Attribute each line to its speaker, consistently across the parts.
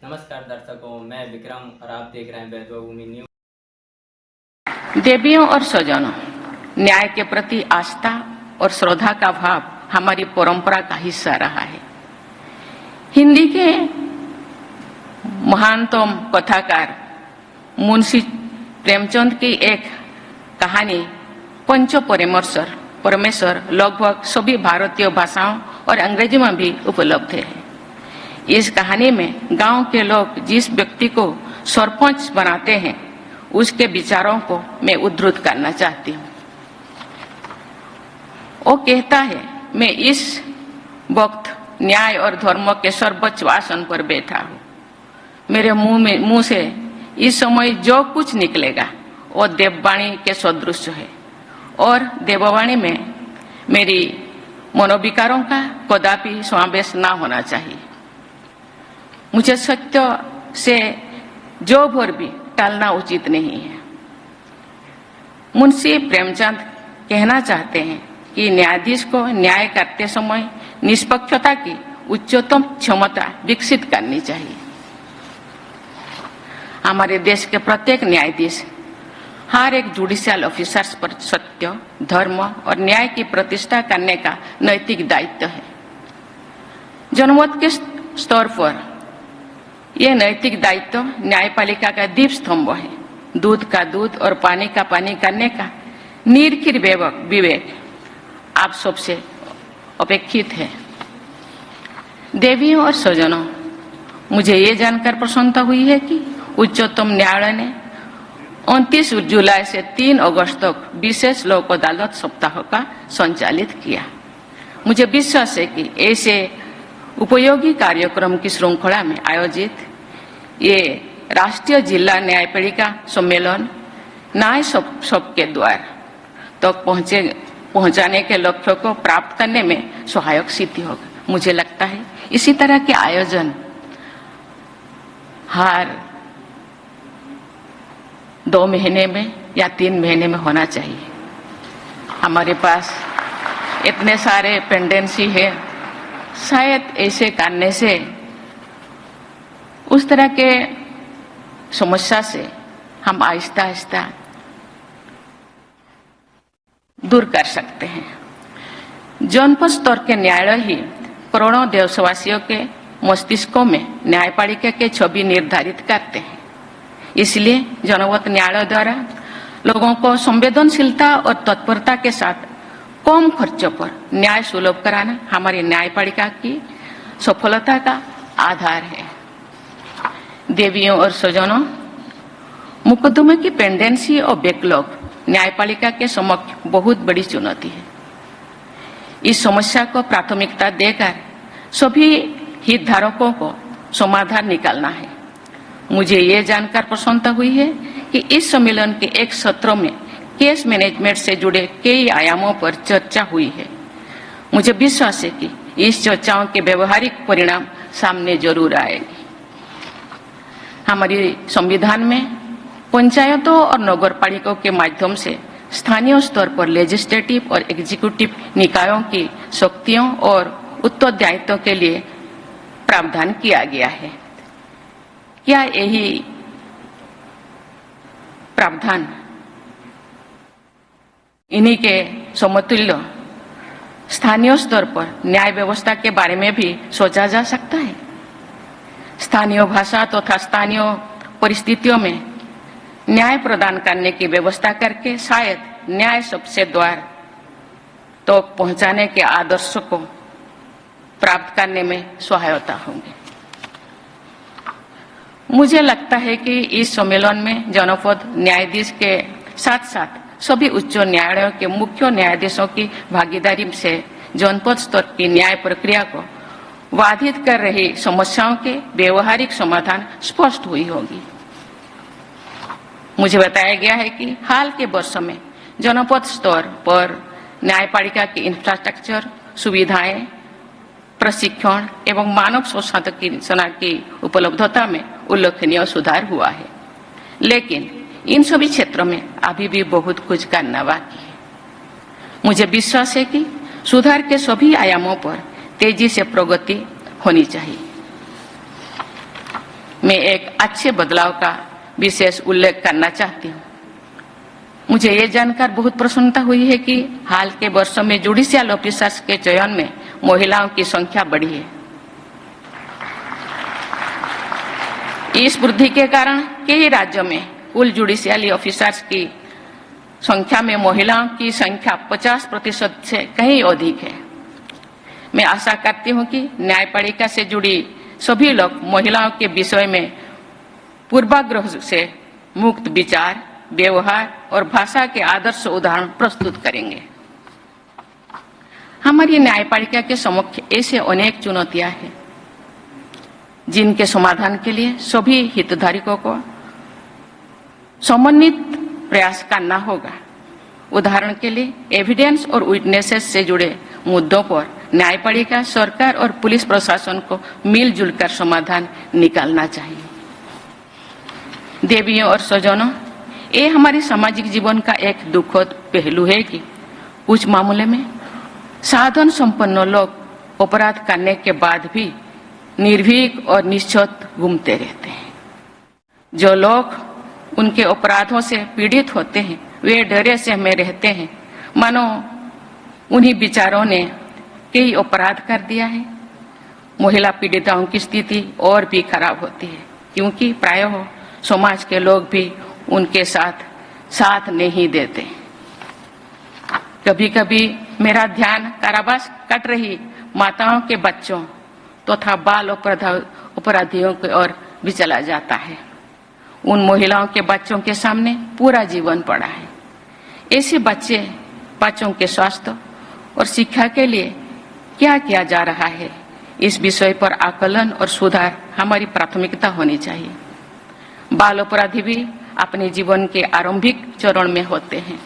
Speaker 1: नमस्कार दर्शकों, मैं विक्रम और आप देख रहे हैं वैभव भूमि न्यूज।
Speaker 2: देवियों और स्वजनों, न्याय के प्रति आस्था और श्रद्धा का भाव हमारी परंपरा का हिस्सा रहा है। हिंदी के महानतम कथाकार मुंशी प्रेमचंद की एक कहानी पंच परमेश्वर लगभग सभी भारतीय भाषाओं और अंग्रेजी में भी उपलब्ध है। इस कहानी में गांव के लोग जिस व्यक्ति को सरपंच बनाते हैं उसके विचारों को मैं उद्धृत करना चाहती हूँ। वो कहता है, मैं इस वक्त न्याय और धर्म के सर्वोच्च आसन पर बैठा हूँ। मेरे मुंह से इस समय जो कुछ निकलेगा वो देववाणी के सदृश है और देववाणी में मेरी मनोविकारों का कदापि समावेश ना होना चाहिए। मुझे सत्य से जो भर भी टालना उचित नहीं है। मुंशी प्रेमचंद कहना चाहते हैं कि न्यायाधीश को न्याय करते समय निष्पक्षता की उच्चतम क्षमता विकसित करनी चाहिए। हमारे देश के प्रत्येक न्यायाधीश हर एक जुडिशियल ऑफिसर्स पर सत्य, धर्म और न्याय की प्रतिष्ठा करने का नैतिक दायित्व है। जनमत के स्तर पर यह नैतिक दायित्व न्यायपालिका का दीप स्तंभ है। दूध का दूध और पानी का पानी करने का निर्खिर विवेक आप सबसे अपेक्षित है। देवियों और स्वजनों, मुझे ये जानकर प्रसन्नता हुई है कि उच्चतम न्यायालय ने 29 जुलाई से 3 अगस्त तक विशेष लोक अदालत सप्ताह का संचालित किया। मुझे विश्वास है कि ऐसे उपयोगी कार्यक्रम की श्रृंखला में आयोजित ये राष्ट्रीय जिला न्यायपालिका सम्मेलन न्याय सबके द्वार तक पहुंचाने के लक्ष्य को प्राप्त करने में सहायक सिद्ध होगा। मुझे लगता है इसी तरह के आयोजन हर 2 महीने में या 3 महीने में होना चाहिए। हमारे पास इतने सारे पेंडेंसी है, शायद ऐसे करने से उस तरह के समस्या से हम आहिस्ता आहिस्ता दूर कर सकते हैं। जनपद स्तर के न्यायालय ही करोड़ों देशवासियों के मस्तिष्कों में न्यायपालिका के छवि निर्धारित करते हैं। इसलिए जनपद न्यायालय द्वारा लोगों को संवेदनशीलता और तत्परता के साथ कम खर्चों पर न्याय सुलभ कराना हमारी न्यायपालिका की सफलता का आधार है। देवियों और स्वजनों, मुकदमे की पेंडेंसी और बैकलॉग न्यायपालिका के समक्ष बहुत बड़ी चुनौती है। इस समस्या को प्राथमिकता देकर सभी हितधारकों को समाधान निकालना है। मुझे ये जानकर प्रसन्नता हुई है कि इस सम्मेलन के एक सत्र में केस मैनेजमेंट से जुड़े कई आयामों पर चर्चा हुई है। मुझे विश्वास है कि इस चर्चाओं के व्यवहारिक परिणाम सामने जरूर आएंगे। हमारी संविधान में पंचायतों और नगरपालिकाओं के माध्यम से स्थानीय स्तर पर लेजिस्लेटिव और एग्जीक्यूटिव निकायों की शक्तियों और उत्तरदायित्वों के लिए प्रावधान किया गया है। क्या यही प्रावधान इन्हीं के समतुल्य स्थानीय स्तर पर न्याय व्यवस्था के बारे में भी सोचा जा सकता है? स्थानीय भाषा तथा स्थानीय परिस्थितियों में न्याय प्रदान करने की व्यवस्था करके शायद न्याय सबसे द्वार तो पहुंचाने के आदर्श को प्राप्त करने में सहायता होगी। मुझे लगता है कि इस सम्मेलन में जनपद न्यायाधीश के साथ साथ सभी उच्च न्यायालयों के मुख्य न्यायाधीशों की भागीदारी से जनपद स्तर की न्याय प्रक्रिया को बाधित कर रही समस्याओं के व्यवहारिक समाधान स्पष्ट हुई होगी। मुझे बताया गया है कि हाल के वर्षों में जनपद स्तर पर न्यायपालिका की इंफ्रास्ट्रक्चर, सुविधाएं, प्रशिक्षण एवं मानव संसाधन की उपलब्धता में उल्लेखनीय सुधार हुआ है, लेकिन इन सभी क्षेत्रों में अभी भी बहुत कुछ करना बाकी है। मुझे विश्वास है कि सुधार के सभी आयामों पर तेजी से प्रगति होनी चाहिए। मैं एक अच्छे बदलाव का विशेष उल्लेख करना चाहती हूँ। मुझे ये जानकर बहुत प्रसन्नता हुई है कि हाल के वर्षों में जुडिशियल ऑफिसर्स के चयन में महिलाओं की संख्या बढ़ी है। इस वृद्धि के कारण कई राज्यों में कुल जुडिशियल ऑफिसर्स की संख्या में महिलाओं की संख्या 50% से कहीं अधिक है। मैं आशा करती हूं कि न्यायपालिका से जुड़ी सभी लोग महिलाओं के विषय में पूर्वाग्रह से मुक्त विचार, व्यवहार और भाषा के आदर्श उदाहरण प्रस्तुत करेंगे। हमारी न्यायपालिका के सम्मुख ऐसे अनेक चुनौतियां हैं जिनके समाधान के लिए सभी हितधारकों को समन्वित प्रयास करना होगा। उदाहरण के लिए एविडेंस और विटनेसेस से जुड़े मुद्दों पर न्यायपालिका, सरकार और पुलिस प्रशासन को मिलजुल कर समाधान निकालना चाहिए। देवियों और स्वजनों, ये हमारे सामाजिक जीवन का एक दुखद पहलू है कि कुछ मामले में साधन संपन्न लोग अपराध करने के बाद भी निर्भीक और निश्चत घूमते रहते हैं। जो लोग उनके अपराधों से पीड़ित होते हैं वे डरे से में रहते हैं मानो उन्हीं विचारों ने कई अपराध कर दिया है। महिला पीड़िताओं की स्थिति और भी खराब होती है क्योंकि प्रायः समाज के लोग भी उनके साथ नहीं देते। कभी कभी मेरा ध्यान कारावास कट रही माताओं के बच्चों तथा बाल अपराधियों की ओर भी चला जाता है। उन महिलाओं के बच्चों के सामने पूरा जीवन पड़ा है। ऐसे बच्चों के स्वास्थ्य और शिक्षा के लिए क्या किया जा रहा है, इस विषय पर आकलन और सुधार हमारी प्राथमिकता होनी चाहिए। बाल अपराधी भी अपने जीवन के आरंभिक चरण में होते हैं।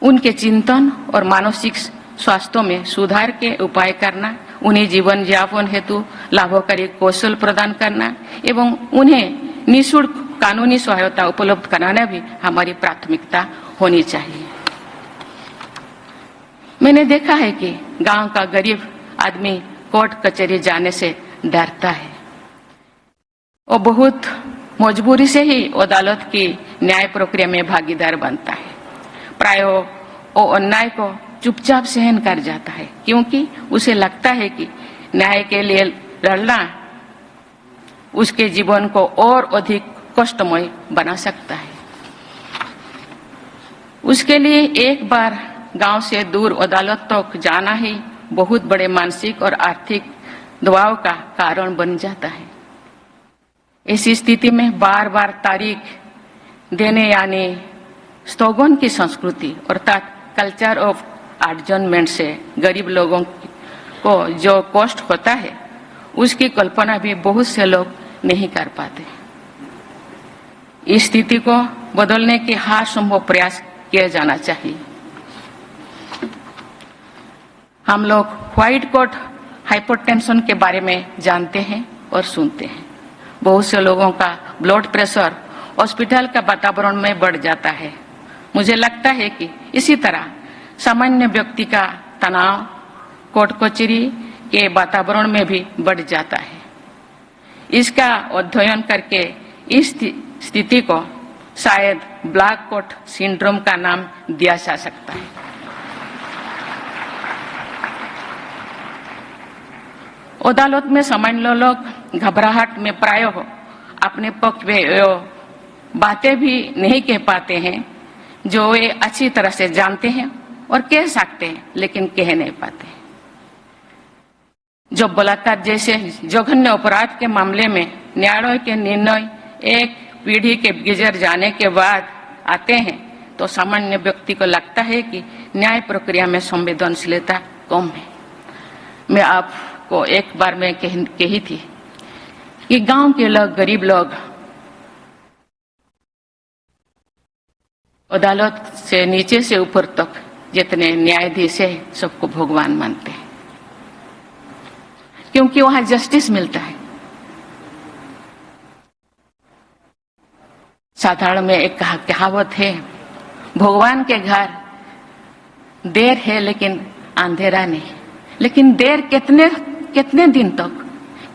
Speaker 2: उनके चिंतन और मानसिक स्वास्थ्य में सुधार के उपाय करना, उन्हें जीवन यापन हेतु लाभकारी कौशल प्रदान करना एवं उन्हें निःशुल्क कानूनी सहायता उपलब्ध कराना भी हमारी प्राथमिकता होनी चाहिए। मैंने देखा है कि गांव का गरीब आदमी कोर्ट कचहरी जाने से डरता है। वो बहुत मजबूरी से ही अदालत की न्याय प्रक्रिया में भागीदार बनता है। प्राय वो अन्याय को चुपचाप सहन कर जाता है क्योंकि उसे लगता है कि न्याय के लिए लड़ना उसके जीवन को और अधिक कष्टमय बना सकता है। उसके लिए एक बार गांव से दूर अदालत तक जाना ही बहुत बड़े मानसिक और आर्थिक दबाव का कारण बन जाता है। ऐसी स्थिति में बार बार तारीख देने यानी स्थगन की संस्कृति अर्थात कल्चर ऑफ एडजर्नमेंट से गरीब लोगों को जो कष्ट होता है उसकी कल्पना भी बहुत से लोग नहीं कर पाते। इस स्थिति को बदलने के हर संभव प्रयास किया जाना चाहिए। हम लोग व्हाइट कोट हाइपरटेंशन के बारे में जानते हैं और सुनते हैं। बहुत से लोगों का ब्लड प्रेशर हॉस्पिटल का वातावरण में बढ़ जाता है। मुझे लगता है कि इसी तरह सामान्य व्यक्ति का तनाव कोर्ट कचहरी के वातावरण में भी बढ़ जाता है। इसका अध्ययन करके इस स्थिति को शायद ब्लैक कोट सिंड्रोम का नाम दिया जा सकता है। अदालत में सामान्य लोग घबराहट में प्राय हो अपने पक्ष में बातें भी नहीं कह पाते हैं जो वे अच्छी तरह से जानते हैं और कह सकते हैं लेकिन कह नहीं पाते। जो बलात्कार जैसे जघन्य अपराध के मामले में न्यायालय के निर्णय एक पीढ़ी के गुजर जाने के बाद आते हैं तो सामान्य व्यक्ति को लगता है कि न्याय प्रक्रिया में संवेदनशीलता कम है। मैं आपको एक बार में कही थी कि गांव के लोग, गरीब लोग अदालत से नीचे से ऊपर तक जितने न्यायाधीश है सबको भगवान मानते हैं क्योंकि वहां जस्टिस मिलता है। साधारण में एक कहावत है, भगवान के घर देर है लेकिन अंधेरा नहीं। लेकिन देर कितने दिन तक,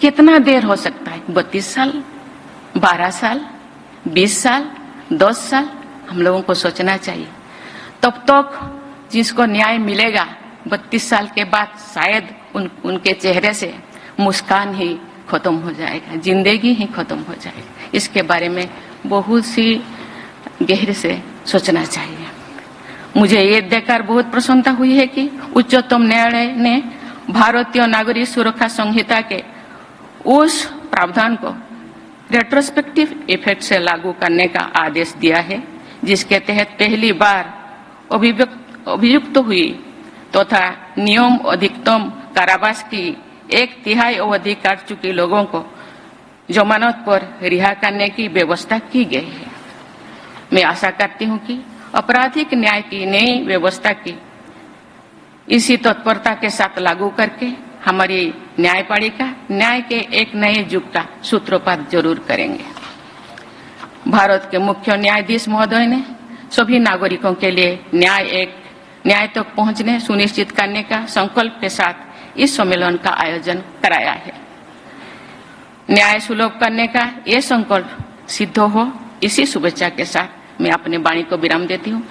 Speaker 2: कितना देर हो सकता है? 32 साल, 12 साल, 20 साल, 10 साल? हम लोगों को सोचना चाहिए। तब तक जिसको न्याय मिलेगा 32 साल के बाद शायद उनके चेहरे से मुस्कान ही खत्म हो जाएगा, जिंदगी ही खत्म हो जाएगी। इसके बारे में बहुत सी गहरे से सोचना चाहिए। मुझे ये देखकर बहुत प्रसन्नता हुई है कि उच्चतम न्यायालय ने भारतीय नागरिक सुरक्षा संहिता के उस प्रावधान को रेट्रोस्पेक्टिव इफेक्ट से लागू करने का आदेश दिया है, जिसके तहत पहली बार अभियुक्त हुई तथा नियम अधिकतम कारावास की 1/3 अवधि काट चुके लोगों को जमानत पर रिहा करने की व्यवस्था की गई है। मैं आशा करती हूं कि आपराधिक न्याय की नई व्यवस्था की इसी तत्परता के साथ लागू करके हमारी न्यायपालिका न्याय के एक नए युग का सूत्रपात जरूर करेंगे। भारत के मुख्य न्यायाधीश महोदय ने सभी नागरिकों के लिए न्याय तक पहुंचने सुनिश्चित करने का संकल्प के साथ इस सम्मेलन का आयोजन कराया है। न्याय सुलभ करने का ये संकल्प सिद्ध हो, इसी शुभेच्छा के साथ मैं अपनी वाणी को विराम देती हूँ।